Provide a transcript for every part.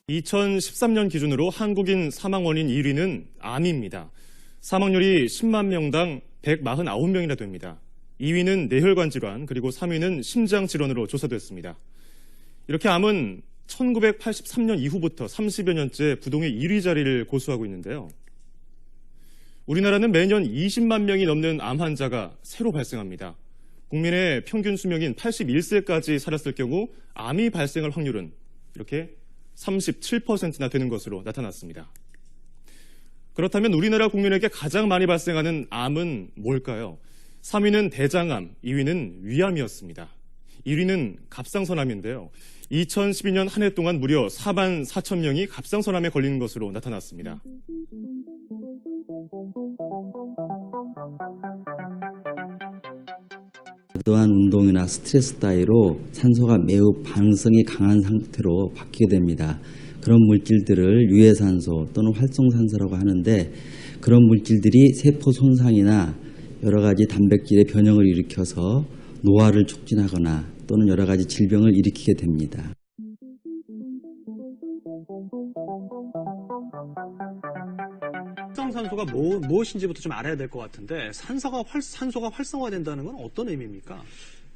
(2013년) 기준으로 한국인 사망 원인 1위는 암입니다. 사망률이 10만 명당 149명이나 됩니다. 2위는 뇌혈관 질환, 그리고 3위는 심장 질환으로 조사됐습니다. 이렇게 암은 1983년 이후부터 30여 년째 부동의 1위 자리를 고수하고 있는데요. 우리나라는 매년 20만 명이 넘는 암 환자가 새로 발생합니다. 국민의 평균 수명인 81세까지 살았을 경우 암이 발생할 확률은 이렇게 37%나 되는 것으로 나타났습니다. 그렇다면 우리나라 국민에게 가장 많이 발생하는 암은 뭘까요? 3위는 대장암, 2위는 위암이었습니다. 1위는 갑상선암인데요. 2012년 한 해 동안 무려 4만 4천 명이 갑상선암에 걸리는 것으로 나타났습니다. 과도한 운동이나 스트레스 따위로 산소가 매우 반응성이 강한 상태로 바뀌게 됩니다. 그런 물질들을 유해산소 또는 활성산소라고 하는데, 그런 물질들이 세포 손상이나 여러 가지 단백질의 변형을 일으켜서 노화를 촉진하거나 또는 여러 가지 질병을 일으키게 됩니다. 활성산소가 무엇인지부터 좀 알아야 될 것 같은데, 산소가 활성화된다는 건 어떤 의미입니까?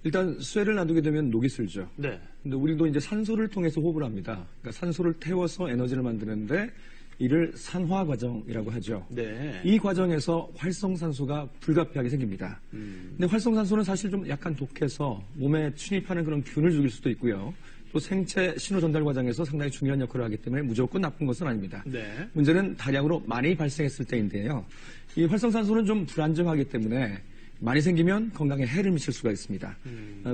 일단 쇠를 놔두게 되면 녹이 슬죠. 네. 근데 우리도 이제 산소를 통해서 호흡을 합니다. 그러니까 산소를 태워서 에너지를 만드는데 이를 산화 과정이라고 하죠. 네. 이 과정에서 활성산소가 불가피하게 생깁니다. 근데 활성산소는 사실 좀 약간 독해서 몸에 침입하는 그런 균을 죽일 수도 있고요. 또 생체 신호 전달 과정에서 상당히 중요한 역할을 하기 때문에 무조건 나쁜 것은 아닙니다. 네. 문제는 다량으로 많이 발생했을 때인데요. 이 활성산소는 좀 불안정하기 때문에 많이 생기면 건강에 해를 미칠 수가 있습니다.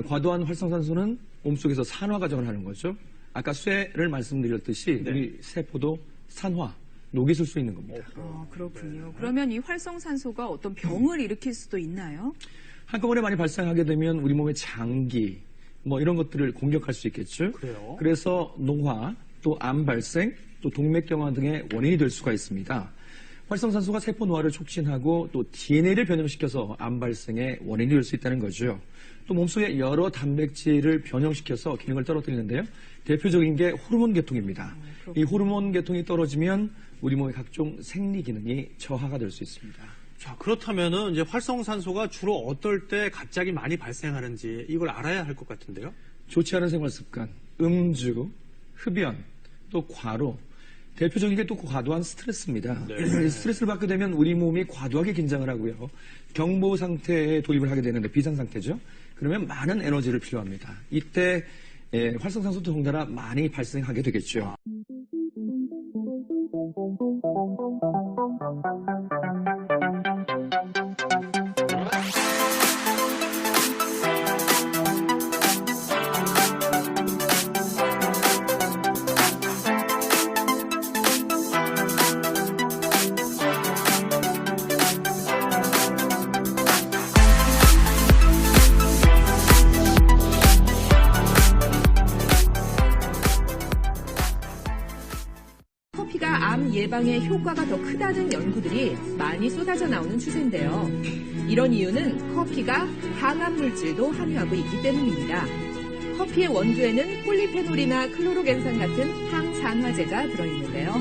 과도한 활성산소는 몸속에서 산화 과정을 하는 거죠. 아까 쇠를 말씀드렸듯이 네. 우리 세포도 산화, 녹이 슬 수 있는 겁니다. 그렇군요. 그러면 이 활성산소가 어떤 병을 일으킬 수도 있나요? 한꺼번에 많이 발생하게 되면 우리 몸의 장기, 뭐 이런 것들을 공격할 수 있겠죠. 그래요? 그래서 노화, 또 암 발생, 또 동맥경화 등의 원인이 될 수가 있습니다. 활성산소가 세포 노화를 촉진하고 또 DNA를 변형시켜서 암 발생의 원인이 될 수 있다는 거죠. 또 몸속의 여러 단백질을 변형시켜서 기능을 떨어뜨리는데요. 대표적인 게 호르몬 계통입니다. 이 호르몬 계통이 떨어지면 우리 몸의 각종 생리 기능이 저하가 될 수 있습니다. 자, 그렇다면은 이제 활성산소가 주로 어떨 때 갑자기 많이 발생하는지 이걸 알아야 할 것 같은데요. 좋지 않은 생활 습관, 음주, 흡연, 또 과로, 대표적인 게 또 과도한 스트레스입니다. 네. 스트레스를 받게 되면 우리 몸이 과도하게 긴장을 하고요. 경보 상태에 돌입을 하게 되는데, 비상 상태죠. 그러면 많은 에너지를 필요합니다. 이때 활성산소도 덩달아 많이 발생하게 되겠죠. 커피가 암 예방에 효과가 더 크다는 연구들이 많이 쏟아져 나오는 추세인데요. 이런 이유는 커피가 항암 물질도 함유하고 있기 때문입니다. 커피의 원두에는 폴리페놀이나 클로로겐산 같은 항산화제가 들어있는데요.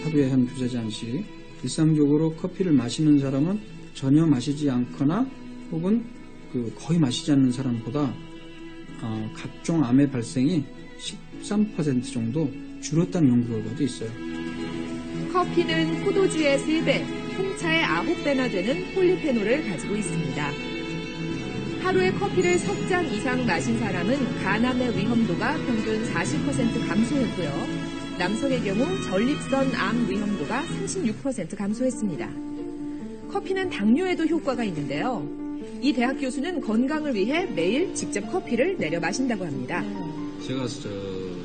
하루에 한 두세 잔씩 일상적으로 커피를 마시는 사람은 전혀 마시지 않거나 혹은 거의 마시지 않는 사람보다 각종 암의 발생이 13% 정도 줄었다는 연구 결과도 있어요. 커피는 포도주의 3배, 홍차의 9배나 되는 폴리페놀을 가지고 있습니다. 하루에 커피를 3잔 이상 마신 사람은 간암의 위험도가 평균 40% 감소했고요. 남성의 경우 전립선 암 위험도가 36% 감소했습니다. 커피는 당뇨에도 효과가 있는데요. 이 대학 교수는 건강을 위해 매일 직접 커피를 내려 마신다고 합니다. 제가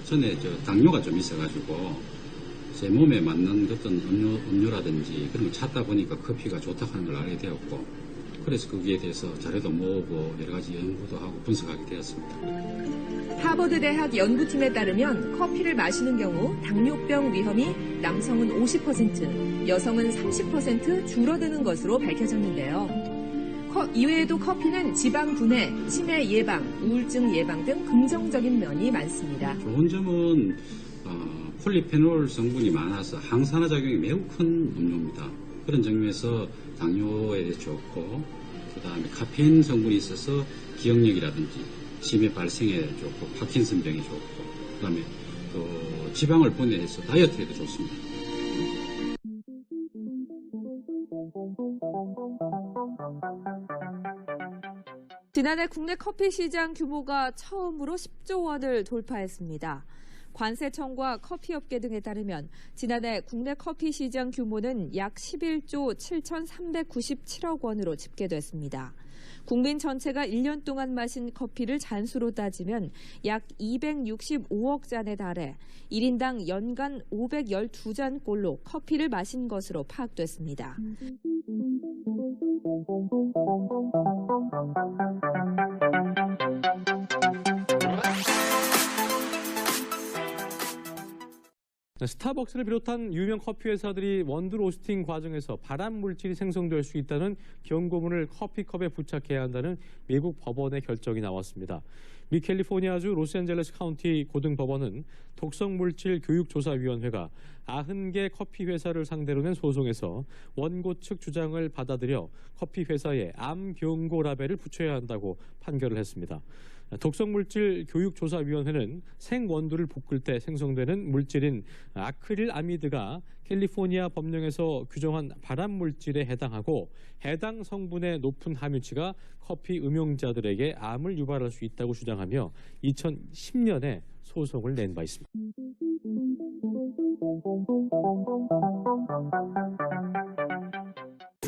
전에 당뇨가 좀 있어가지고 제 몸에 맞는 어떤 음료라든지 그런 걸 찾다 보니까 커피가 좋다고 하는 걸 알게 되었고, 그래서 거기에 대해서 자료도 모으고 여러 가지 연구도 하고 분석하게 되었습니다. 하버드 대학 연구팀에 따르면 커피를 마시는 경우 당뇨병 위험이 남성은 50%, 여성은 30% 줄어드는 것으로 밝혀졌는데요. 이외에도 커피는 지방 분해, 치매 예방, 우울증 예방 등 긍정적인 면이 많습니다. 좋은 점은 폴리페놀 성분이 많아서 항산화 작용이 매우 큰 음료입니다. 그런 점에서 당뇨에 좋고, 그 다음에 카페인 성분이 있어서 기억력이라든지 치매 발생에 좋고, 파킨슨병에 좋고, 그 다음에 또 지방을 분해해서 다이어트에도 좋습니다. 지난해 국내 커피 시장 규모가 처음으로 10조 원을 돌파했습니다. 관세청과 커피업계 등에 따르면 지난해 국내 커피 시장 규모는 약 11조 7,397억 원으로 집계됐습니다. 국민 전체가 1년 동안 마신 커피를 잔수로 따지면 약 265억 잔에 달해 1인당 연간 512잔꼴로 커피를 마신 것으로 파악됐습니다. 스타벅스를 비롯한 유명 커피 회사들이 원두 로스팅 과정에서 발암 물질이 생성될 수 있다는 경고문을 커피컵에 부착해야 한다는 미국 법원의 결정이 나왔습니다. 미 캘리포니아주 로스앤젤레스 카운티 고등법원은 독성물질 교육조사위원회가 90개 커피 회사를 상대로 낸 소송에서 원고 측 주장을 받아들여 커피 회사에 암 경고 라벨을 붙여야 한다고 판결을 했습니다. 독성물질 교육조사위원회는 생원두를 볶을 때 생성되는 물질인 아크릴 아미드가 캘리포니아 법령에서 규정한 발암물질에 해당하고 해당 성분의 높은 함유치가 커피 음용자들에게 암을 유발할 수 있다고 주장하며 2010년에 소송을 낸 바 있습니다.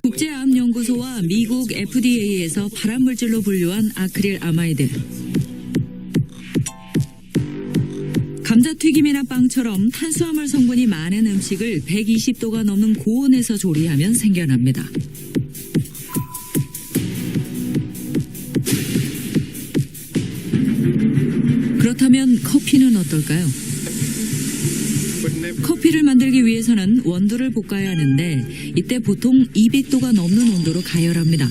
국제암연구소와 미국 FDA에서 발암물질로 분류한 아크릴 아마이드. 감자튀김이나 빵처럼 탄수화물 성분이 많은 음식을 120도가 넘는 고온에서 조리하면 생겨납니다. 그렇다면 커피는 어떨까요? 커피를 만들기 위해서는 원두를 볶아야 하는데 이때 보통 200도가 넘는 온도로 가열합니다.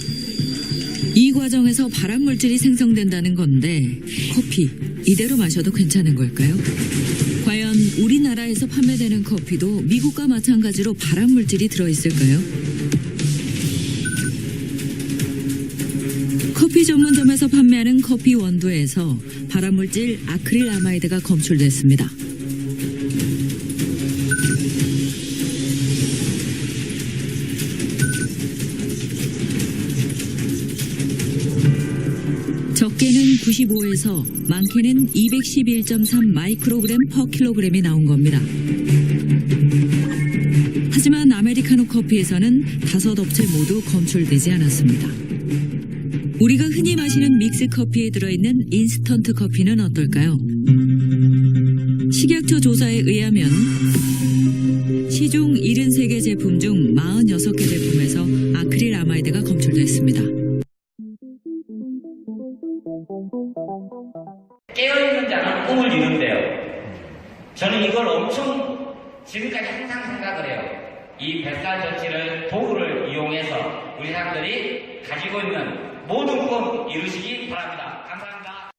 이 과정에서 발암물질이 생성된다는 건데 커피 이대로 마셔도 괜찮은 걸까요? 과연 우리나라에서 판매되는 커피도 미국과 마찬가지로 발암물질이 들어있을까요? 커피 전문점에서 판매하는 커피 원두에서 발암물질 아크릴 아마이드가 검출됐습니다. 적게는 95에서 많게는 211.3 마이크로그램 퍼 킬로그램이 나온 겁니다. 하지만 아메리카노 커피에서는 5업체 모두 검출되지 않았습니다. 우리가 흔히 마시는 믹스 커피에 들어있는 인스턴트 커피는 어떨까요? 식약처 조사에 의하면 시중 73개 제품 중 46개 제품에서 아크릴 아마이드가 검출됐습니다. 깨어있는 자는 꿈을 이룬대요. 저는 이걸 엄청 지금까지 항상 생각을 해요. 이 뱃살 저치를 도구를 이용해서 우리 사람들이 가지고 있는 모든 꿈 이루시기 바랍니다. 감사합니다.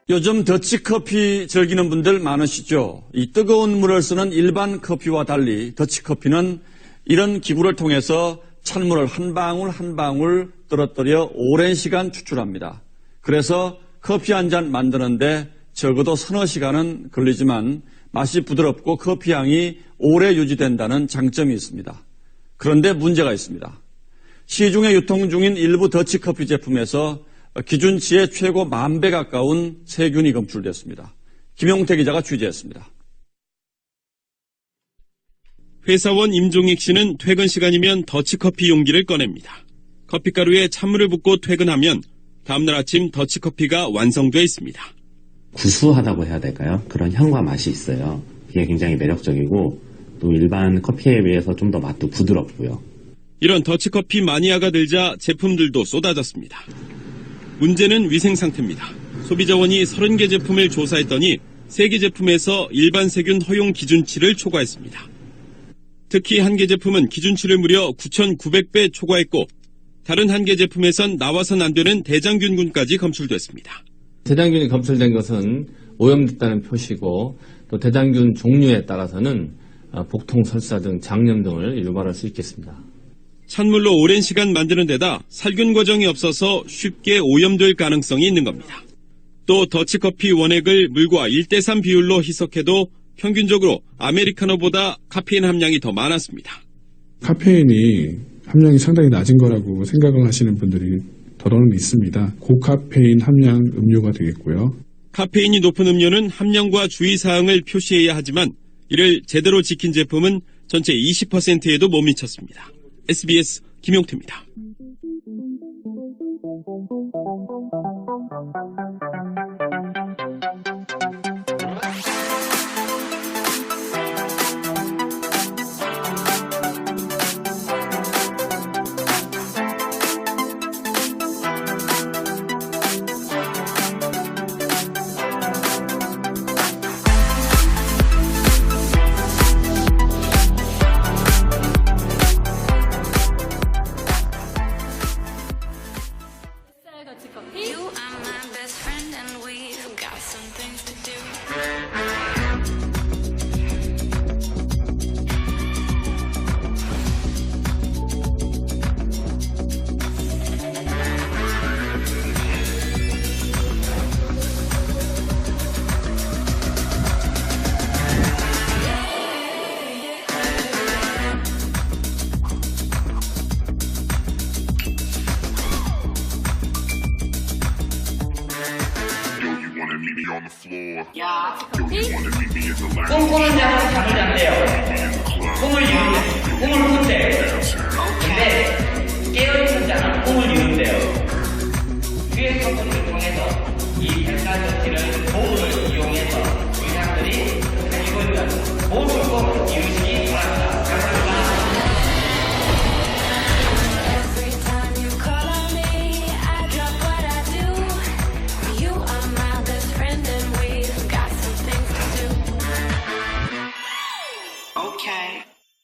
요즘 더치커피 즐기는 분들 많으시죠? 이 뜨거운 물을 쓰는 일반 커피와 달리 더치커피는 이런 기구를 통해서 찬물을 한 방울 한 방울 떨어뜨려 오랜 시간 추출합니다. 그래서 커피 한 잔 만드는데 적어도 서너 시간은 걸리지만 맛이 부드럽고 커피 향이 오래 유지된다는 장점이 있습니다. 그런데 문제가 있습니다. 시중에 유통 중인 일부 더치커피 제품에서 기준치의 최고 10,000배 가까운 세균이 검출됐습니다. 김용태 기자가 취재했습니다. 회사원 임종익 씨는 퇴근 시간이면 더치커피 용기를 꺼냅니다. 커피가루에 찬물을 붓고 퇴근하면 다음날 아침 더치커피가 완성돼 있습니다. 구수하다고 해야 될까요? 그런 향과 맛이 있어요. 이게 굉장히 매력적이고 또 일반 커피에 비해서 좀 더 맛도 부드럽고요. 이런 더치커피 마니아가 들자 제품들도 쏟아졌습니다. 문제는 위생 상태입니다. 소비자원이 30개 제품을 조사했더니 3개 제품에서 일반 세균 허용 기준치를 초과했습니다. 특히 한 개 제품은 기준치를 무려 9,900배 초과했고 다른 한 개 제품에선 나와선 안 되는 대장균군까지 검출됐습니다. 대장균이 검출된 것은 오염됐다는 표시고 또 대장균 종류에 따라서는 복통, 설사 등 장염 등을 유발할 수 있겠습니다. 찬물로 오랜 시간 만드는 데다 살균 과정이 없어서 쉽게 오염될 가능성이 있는 겁니다. 또 더치커피 원액을 물과 1:3 비율로 희석해도 평균적으로 아메리카노보다 카페인 함량이 더 많았습니다. 카페인이 함량이 상당히 낮은 거라고 생각을 하시는 분들이 더러는 있습니다. 고카페인 함량 음료가 되겠고요. 카페인이 높은 음료는 함량과 주의사항을 표시해야 하지만 이를 제대로 지킨 제품은 전체 20%에도 못 미쳤습니다. SBS 김용태입니다. 꿈꾸는 자는 잠을 잔대요. 꿈을 이룬대요. 꿈을 꾼대요. 근데 깨어있는 자는 꿈을 이룬대요. 위의 성분을 통해서 이 백사전지를 도구를 이용해서 우리 사람들이 가지고 있는 모든